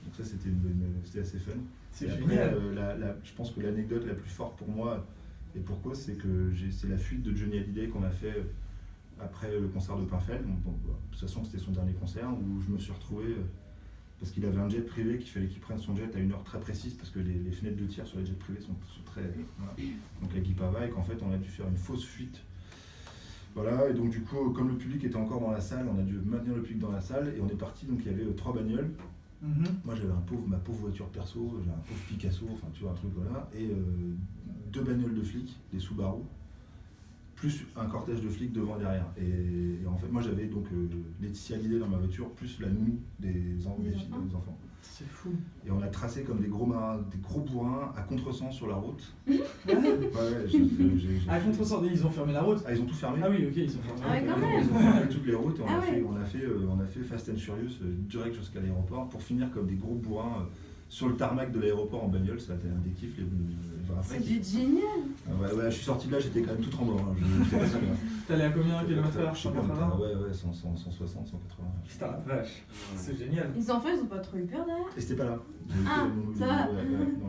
Donc ça c'était assez fun. C'est génial. Après, je pense que l'anecdote la plus forte pour moi, et pourquoi, c'est que c'est la fuite de Johnny Hallyday qu'on a fait après le concert de Pinfel. Donc, de toute façon, c'était son dernier concert où je me suis retrouvé, parce qu'il avait un jet privé qu'il fallait qu'il prenne son jet à une heure très précise, parce que les fenêtres de tir sur les jets privés sont très... Voilà. Donc la Guipa va, et qu'en fait, on a dû faire une fausse fuite. Voilà, et donc du coup, comme le public était encore dans la salle, on a dû maintenir le public dans la salle, et on est parti, donc il y avait 3 bagnoles. Moi j'avais ma pauvre voiture perso, j'avais un pauvre Picasso, enfin tu vois, un truc voilà, et 2 bagnoles de flics, des Subaru, plus un cortège de flics devant et derrière. Et en fait, moi j'avais donc Laetitia Hallyday dans ma voiture, plus la nounou des enfants. C'est fou. Et on a tracé comme des gros marins, des gros bourrins à contresens sur la route. À contresens, ils ont fermé la route. Ah, ils ont tout fermé. Ah oui, ok, ils ont fermé. Ah ouais, quand même. Ils ont fermé toutes les routes, et on a fait Fast and Furious direct jusqu'à l'aéroport pour finir comme des gros bourrins sur le tarmac de l'aéroport en bagnole, ça a été un des kiffs les vrais Ça kiffs. devait être génial. Ouais, je suis sorti de là, j'étais quand même tout tremblant. Hein. J'étais pas très bien. T'es allé à combien de kilomètres heure? Je sais pas, 180? ouais, 160, 180. Putain la vache, c'est génial. Les enfants, ils ont pas trop eu peur derrière. Et c'était pas là. Ah, ça va.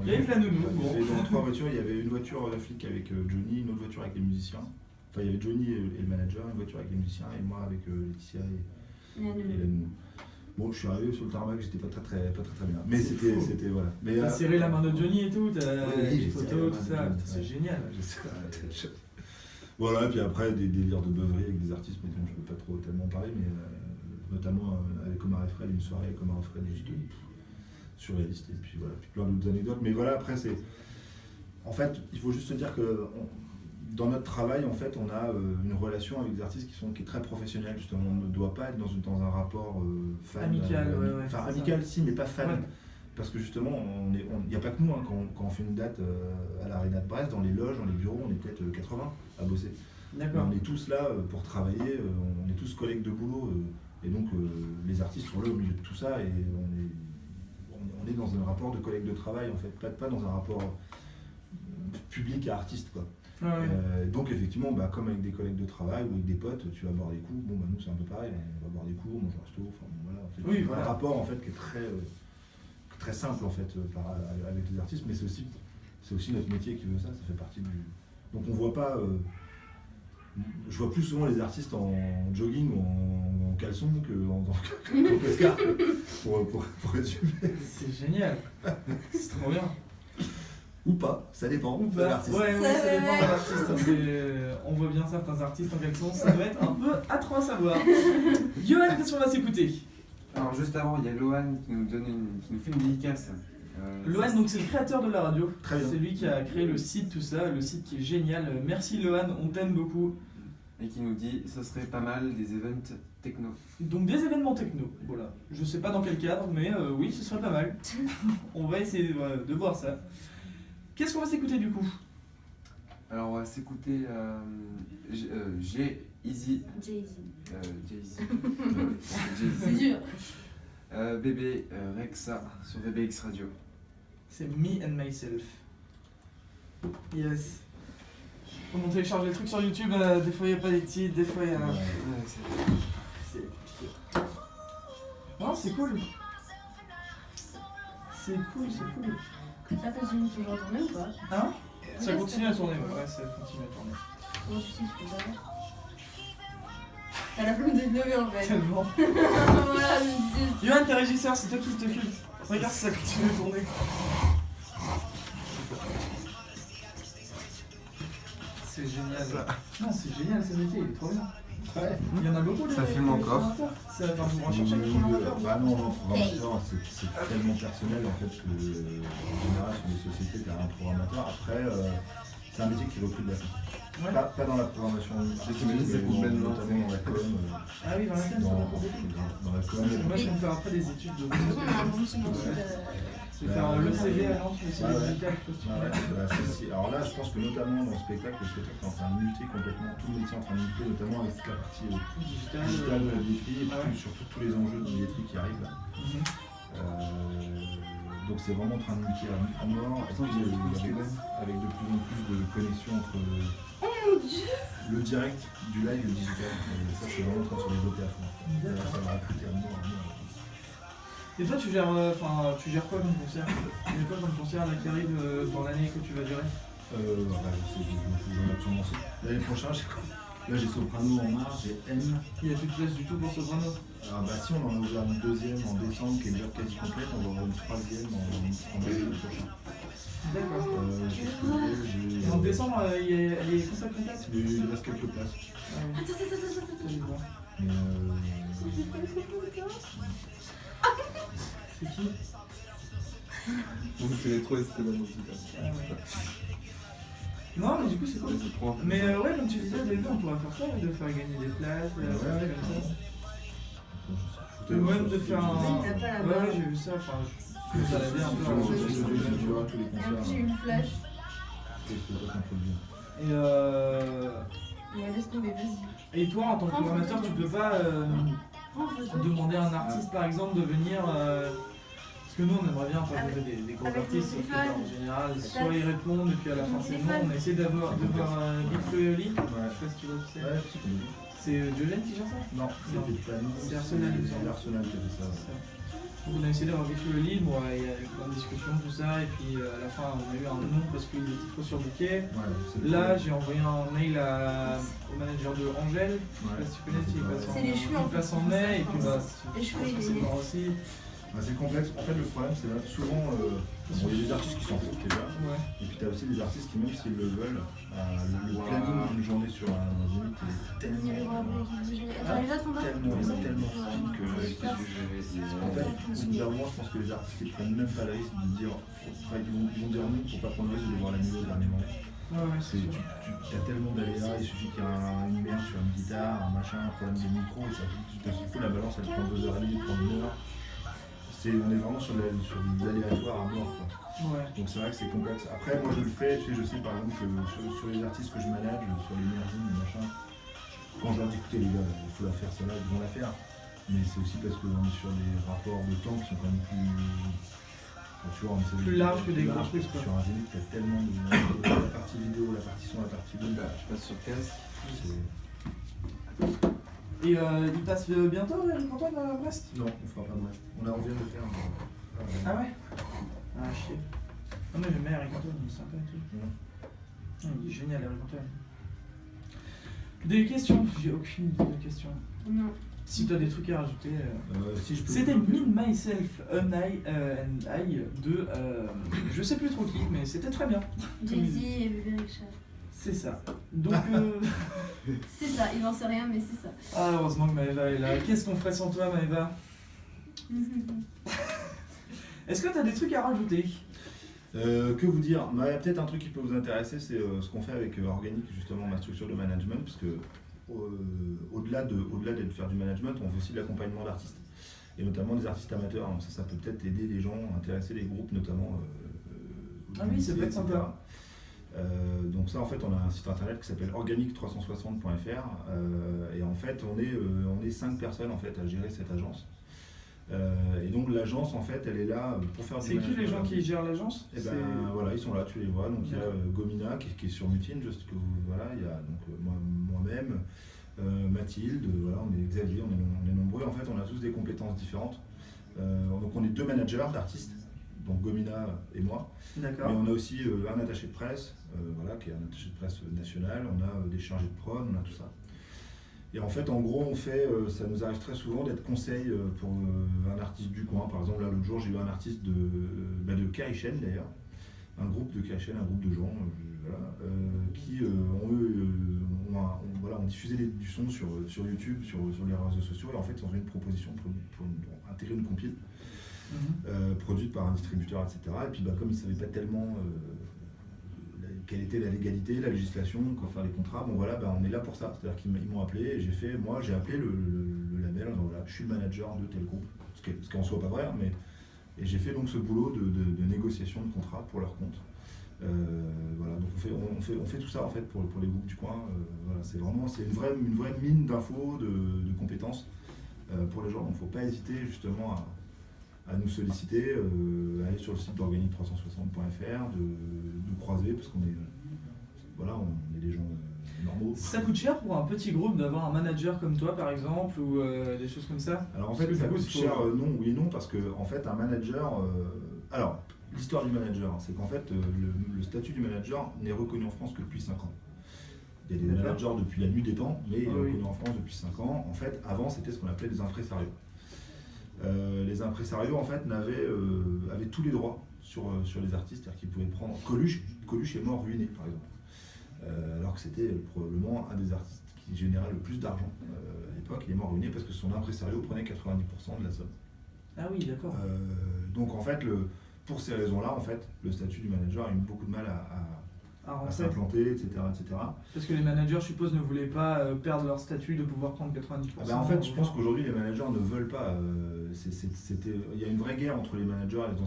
Il y avait la nounou, bon. Et dans 3 voitures, il y avait une voiture flic avec Johnny, une autre voiture avec les musiciens. Enfin, il y avait Johnny et le manager, une voiture avec les musiciens, et moi avec Laetitia et la nounou. Bon, je suis arrivé sur le tarmac, j'étais pas très bien. Mais c'était voilà. Mais T'as serré la main de Johnny et tout, t'as oui, des j'ai serré la photos, main tout de ça, Johnny, c'est ouais. génial. Voilà, et puis après des délires de beuverie avec des artistes dont je ne peux pas trop tellement parler, mais notamment avec Omar et Fred, une soirée avec Omar et Fred juste surréaliste, et puis voilà, puis plein d'autres anecdotes. Mais voilà, après c'est... En fait, il faut juste se dire que dans notre travail, en fait, on a une relation avec des artistes qui est très professionnelle, justement. On ne doit pas être dans un rapport fan. Amical, ouais, Enfin, c'est amical, ça. si, mais pas fan. Ouais. Parce que justement, il n'y a pas que nous, hein, quand on fait une date à l'Arena de Brest, dans les loges, dans les bureaux, on est peut-être 80 à bosser. D'accord. On est tous là pour travailler, on est tous collègues de boulot, et donc les artistes sont là au milieu de tout ça, et on est dans un rapport de collègues de travail, en fait, pas dans un rapport public à artiste, quoi. Ouais, ouais. Donc effectivement, comme avec des collègues de travail ou avec des potes, tu vas boire des coups. Bon, nous c'est un peu pareil, on va boire des coups, on mange au resto. Enfin bon, voilà, en fait, Oui, c'est voilà. un rapport en fait qui est très simple en fait avec les artistes, mais c'est aussi notre métier qui veut ça. Ça fait partie du. Donc on voit pas. Je vois plus souvent les artistes en jogging ou en caleçon qu'en pescar, pour résumer. C'est génial. C'est trop bien. Ou pas, ça dépend Ou de pas. l'artiste. Ouais, ça dépend de l'artiste. On voit bien certains artistes en caleçon, ça doit être un peu atroce à voir. Johan, qu'est-ce qu'on va s'écouter? Alors juste avant, il y a Lohan qui nous fait une dédicace. Lohan, donc c'est le créateur de la radio. Très bien. C'est lui qui a créé le site, tout ça, le site qui est génial. Merci Lohan, on t'aime beaucoup. Et qui nous dit ce serait pas mal des events techno. Donc des événements techno, voilà. Je sais pas dans quel cadre, mais oui, ce serait pas mal. On va essayer de voir ça. Qu'est-ce qu'on va s'écouter du coup? Alors on va s'écouter G-Easy. Jay-Z. Jay-Z. C'est dur. Bébé Rexa sur BBX Radio. C'est Me and Myself. Yes. On télécharge les trucs sur YouTube, des fois il n'y a pas les titres, des fois il y a... C'est compliqué. Non, c'est cool. C'est cool. Ça continue toujours à tourner ou pas? Hein? Ça continue à tourner, ouais, ça continue à tourner. Comment tu sais, je peux savoir? T'as la flemme de te lever en fait. Tellement. Voilà, je me disais. Johan, t'es régisseur, c'est toi qui t'occupe. Regarde si ça continue à tourner. C'est génial. Non, c'est génial ce métier, il est trop bien. Ouais. Il y en a beaucoup Ça filme encore. Vous recherchez les programmateurs? Bah non, programmateur, c'est tellement personnel en fait que en général sur les sociétés, tu as un programmateur. Après, c'est un métier qui recrute de la Ouais. pas dans la programmation, t'imagines, c'est complètement, notamment dans la com. Ah oui, dans la com, ça va pour beaucoup. Dans la com. Moi, je vais me faire après des études de De toute façon, on a un bon petit morceau Je vais faire le CV à Nantes, le CV Ouais. digital, je sais pas si tu connais. Alors là, je pense que notamment dans le spectacle est en train de muter complètement, tout le métier est en train de muter, notamment avec toute la partie Digital. digitale de la billetterie et Ah ouais. puis surtout tous les enjeux de billetterie qui arrivent là. Donc c'est vraiment en train de muter à mort, et puis, avec de plus en plus de connexions entre le direct, du live et le digital. Et ça c'est vraiment en train de se développer à fond. Ça va recruter à mort. Et toi, tu gères quoi comme concert? Il y a quoi comme concert là qui arrive dans l'année que tu vas gérer? Je vais absolument ça. L'année prochaine, là j'ai Soprano en mars, j'ai M. Il n'y a plus de place du tout pour Soprano. Alors bah si, on en a ouvert une deuxième en décembre qui est déjà quasi complète, on va ouvrir une troisième en avril prochain. D'accord. J'ai... Et en décembre, elle est complète? Il reste quelques places. Ah oui. Attends. Je vais voir. Mais C'est qui? On fait trop Esteban en tout cas. Ah ouais. Non, mais du coup, c'est cool. Mais ouais, comme tu disais au début, on pourrait faire ça, de faire gagner des places, Ouais, comme ça. je Ou même de faire un... Il n'a pas la Ouais, barre. j'ai vu ça, enfin, je me baladais un peu en tu vois tous les Et en plus, j'ai concerts. eu le flash. Et Ouais, laisse tomber, vas-y. Et toi, en tant que programmateur, tu peux pas Prends en photo. demander à un artiste, par exemple, de venir... Parce Parce que nous, on aimerait bien proposer des gros avec artistes, mon sauf que, téléphone. en général, soit ils répondent et puis à la fin c'est non. On essaie de voir Big Flo et Oli. Je sais pas si tu vois qui c'est. Ouais, c'est connu. C'est Diogène qui gère ça? Non, c'était pas nous. C'est Arsenal, il me semble. C'est Arsenal qui a fait ça. C'est ça. Donc on a essayé d'avoir Big Flo et Oli, bon, il y a eu plein de discussions, tout ça, et puis à la fin on a eu un non parce qu'il était trop surbooké. Ouais, c'est Là, j'ai envoyé un mail au manager de Angèle. Je sais pas si tu connais, il passe en, C'est les cheveux, en il passe en fait, mai, c'est et puis ça, bah, Les cheveux, c'est mort aussi. Bah, c'est complexe. En fait, le problème, c'est là, souvent, bon, il y a des artistes qui s'en foutent déjà. Ouais. Et puis, tu as aussi des artistes qui, même s'ils le veulent, le planning d'une journée sur un Zénith est tellement speed que. En fait, au bout d'un moment, je pense que les artistes ils prennent même pas le risque de dire. Enfin, ils vont dire non pour pas prendre le risque de devoir l'annuler au dernier moment. Ouais, Tu as tellement d'aléas, il suffit qu'il y ait une merde sur une guitare, un machin, un problème de micro, et ça, tout à coup la balance elle prend 2h30, prend 1 heure. On est vraiment sur des aléatoires à mort. Quoi. Ouais. Donc c'est vrai que c'est complexe. Après, moi je le fais, tu sais, je sais par exemple que sur les artistes que je manage, sur les mergines, les machins, quand je leur dis écoutez les gars, il faut la faire celle-là, ils vont la faire. Mais c'est aussi parce qu'on est sur des rapports de temps qui sont quand même plus. Tu vois, Plus large que des gros trucs. Sur un Zénith, t'as tellement de. La partie vidéo, la partie son, la partie web. Je passe sur 15. Et il passe bientôt, Eric Antoine, à Brest? Non, on fera pas Brest. On vient de le faire. Ah ouais? Ah chier. Ah mais j'aime bien Eric Antoine, il est sympa et tout. Il est génial Eric Antoine. Des questions? J'ai aucune idée de questions. Non. Si tu as des trucs à rajouter. Si je peux. C'était Me, Myself and I de je sais plus trop qui, mais c'était très bien. Jay-Z et Bébé Richard. C'est ça. Donc C'est ça, il n'en sait rien, mais c'est ça. ah, heureusement que Maëva est là. Qu'est-ce qu'on ferait sans toi, Maëva? Est-ce que tu as des trucs à rajouter? Que vous dire? Il y a peut-être un truc qui peut vous intéresser, c'est ce qu'on fait avec Organic, justement, ma structure de management, parce que au-delà de faire du management, on fait aussi de l'accompagnement d'artistes, et notamment des artistes amateurs. Donc ça peut peut-être aider les gens, intéresser les groupes, notamment. Ah oui, ça peut être sympa. Donc ça, en fait, on a un site internet qui s'appelle organic360.fr, et en fait, on est 5 personnes en fait à gérer cette agence. Et donc l'agence, en fait, elle est là pour faire du management. C'est qui les gens qui gèrent l'agence? Et ben voilà, ils sont là, tu les vois. Donc il y a Gomina qui est sur Mutine, juste que voilà, il y a donc moi-même, Mathilde, voilà, on est Xavier, on est nombreux. En fait, on a tous des compétences différentes. Donc on est 2 managers d'artistes, donc Gomina et moi. D'accord. Mais on a aussi un attaché de presse, voilà, qui est un attaché de presse national. On a des chargés de prod, on a tout ça. Et en fait, en gros, ça nous arrive très souvent d'être conseil pour un artiste du coin. Par exemple, là, l'autre jour, j'ai eu un artiste de Kaishen, d'ailleurs, un groupe de Kaishen, un groupe de gens qui ont diffusé du son sur YouTube, sur les réseaux sociaux, et en fait, ils ont fait une proposition pour intégrer une compile produite par un distributeur, etc. Et puis, comme ils ne savaient pas tellement quelle était la légalité, la législation, quoi faire les contrats, bon voilà, on est là pour ça. C'est-à-dire qu'ils m'ont appelé et j'ai appelé le label en disant voilà, je suis le manager de tel groupe, ce qui en soit pas vrai, mais et j'ai fait donc ce boulot de négociation de contrat pour leur compte. Voilà, donc on fait tout ça en fait pour les groupes du coin. Voilà, c'est une vraie mine d'infos, de compétences pour les gens. Donc faut pas hésiter justement à nous solliciter, aller sur le site d'organic360.fr, de croiser, parce qu'on est des gens normaux. Ça coûte cher pour un petit groupe d'avoir un manager comme toi, par exemple, ou des choses comme ça? Alors en fait, ça coûte cher, non, oui et non, parce que en fait, un manager. Alors, l'histoire du manager, c'est qu'en fait, le statut du manager n'est reconnu en France que depuis 5 ans. Il y a des managers depuis la nuit des temps, mais il est reconnu en France depuis 5 ans. En fait, avant, c'était ce qu'on appelait des impresarios. Les impresarios en fait avaient tous les droits sur les artistes, c'est-à-dire qu'ils pouvaient prendre. Coluche est mort ruiné par exemple, alors que c'était probablement un des artistes qui générait le plus d'argent à l'époque. Il est mort ruiné parce que son impresario prenait 90% de la somme. Ah oui, d'accord. Donc en fait, pour ces raisons-là, en fait, le statut du manager a eu beaucoup de mal à s'implanter, etc., etc. Parce que les managers, je suppose, ne voulaient pas perdre leur statut de pouvoir prendre 90%. En fait, je pense qu'aujourd'hui, les managers ne veulent pas. Il y a une vraie guerre entre les managers et les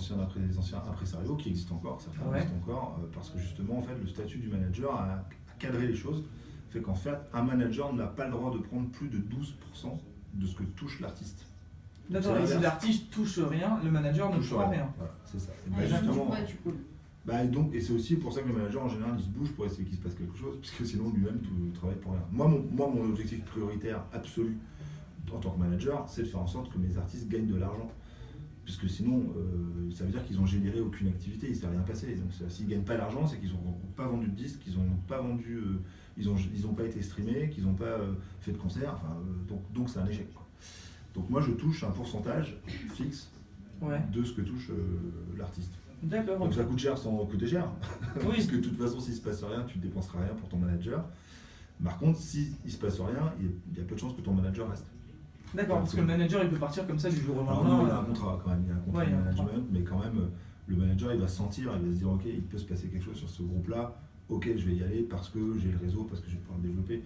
anciens impresarios qui existent encore, certains existent encore, parce que justement, en fait, le statut du manager a cadré les choses, fait qu'en fait, un manager n'a pas le droit de prendre plus de 12% de ce que touche l'artiste. D'accord, C'est et si l'inverse. l'artiste touche rien, le manager ne Touche fera rien. rien. Voilà, c'est ça. Et Ouais, bah, donc, du justement, coup, ouais, tu coules. bah, et c'est aussi pour ça que le manager en général il se bouge pour essayer qu'il se passe quelque chose, puisque sinon lui-même tout travaille pour rien. Moi, mon objectif prioritaire absolu en tant que manager, c'est de faire en sorte que mes artistes gagnent de l'argent. Puisque sinon, ça veut dire qu'ils n'ont généré aucune activité, il ne s'est rien passé. Donc s'ils ne gagnent pas d'argent, c'est qu'ils n'ont pas vendu de disques, qu'ils n'ont pas vendu, ils ont pas été streamés, qu'ils n'ont pas fait de concert. Enfin, donc c'est un échec, quoi. Donc moi je touche un pourcentage fixe Ouais, de ce que touche l'artiste. d'accord. Donc ça coûte cher sans coûter cher. Oui, Parce que de toute façon, s'il se passe rien, tu ne dépenseras rien pour ton manager. Par contre, s'il ne se passe rien, il y a peu de chances que ton manager reste. d'accord, parce que le manager il peut partir comme ça du jour au Alors non, il y a lendemain. un contrat quand même, il y a un contrat Ouais, il y de a un management, mais quand même, le manager il va se sentir, il va se dire ok, il peut se passer quelque chose sur ce groupe-là, ok, je vais y aller parce que j'ai le réseau, parce que je vais pouvoir le développer.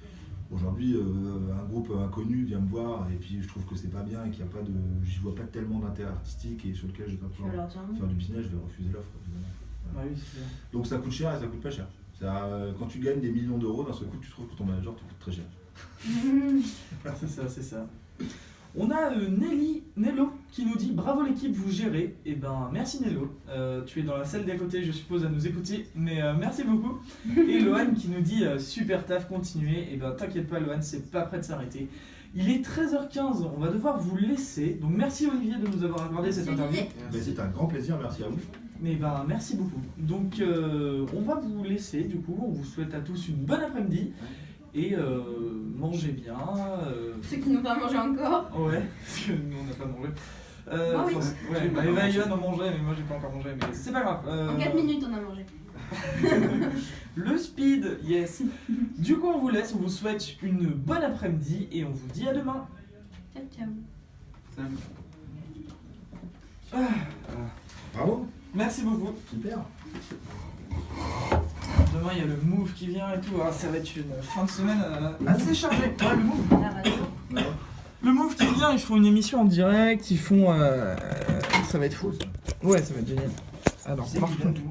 Aujourd'hui, un groupe inconnu vient me voir et puis je trouve que c'est pas bien et qu'il n'y a pas de, j'y vois pas tellement d'intérêt artistique et sur lequel je vais pas Tu vas pouvoir leur dire non. faire du business, je vais refuser l'offre, évidemment. Ouais, oui, c'est bien. Donc ça coûte cher et ça coûte pas cher. Quand tu gagnes des millions d'euros, d'un seul coup, tu trouves que ton manager te coûte très cher. C'est ça, c'est ça. On a Nello qui nous dit bravo l'équipe, vous gérez. Et ben merci Nello. Tu es dans la salle d'à côté, je suppose, à nous écouter, mais merci beaucoup. Et Lohan qui nous dit super taf, continuez. Et ben t'inquiète pas Lohan, c'est pas prêt de s'arrêter. Il est 13h15, on va devoir vous laisser. Donc merci Olivier de nous avoir accordé cette Merci, interview. Olivier. Mais c'est un grand plaisir, merci à vous. Mais ben merci beaucoup. Donc on va vous laisser du coup. On vous souhaite à tous une bonne après-midi. Et mangez bien. Ceux qui n'ont pas mangé encore. Ouais, parce que nous on n'a pas mangé. Ah oui. Ouais, bah, Eva et Yoann ont mangé, mais moi j'ai pas encore mangé, mais c'est pas grave. En 4 minutes, on a mangé. Le speed, yes. Du coup, on vous laisse, on vous souhaite une bonne après-midi et on vous dit à demain. Ciao, ciao. Salut. Bravo, Merci beaucoup. super. Demain, il y a le Move qui vient et tout. Ah, ça va être une fin de semaine assez chargée. Ouais, le Move. La radio. Le Move qui vient, ils font une émission en direct, ils font. Ça va être fou. Ouais, ça va être génial. Alors, par contre.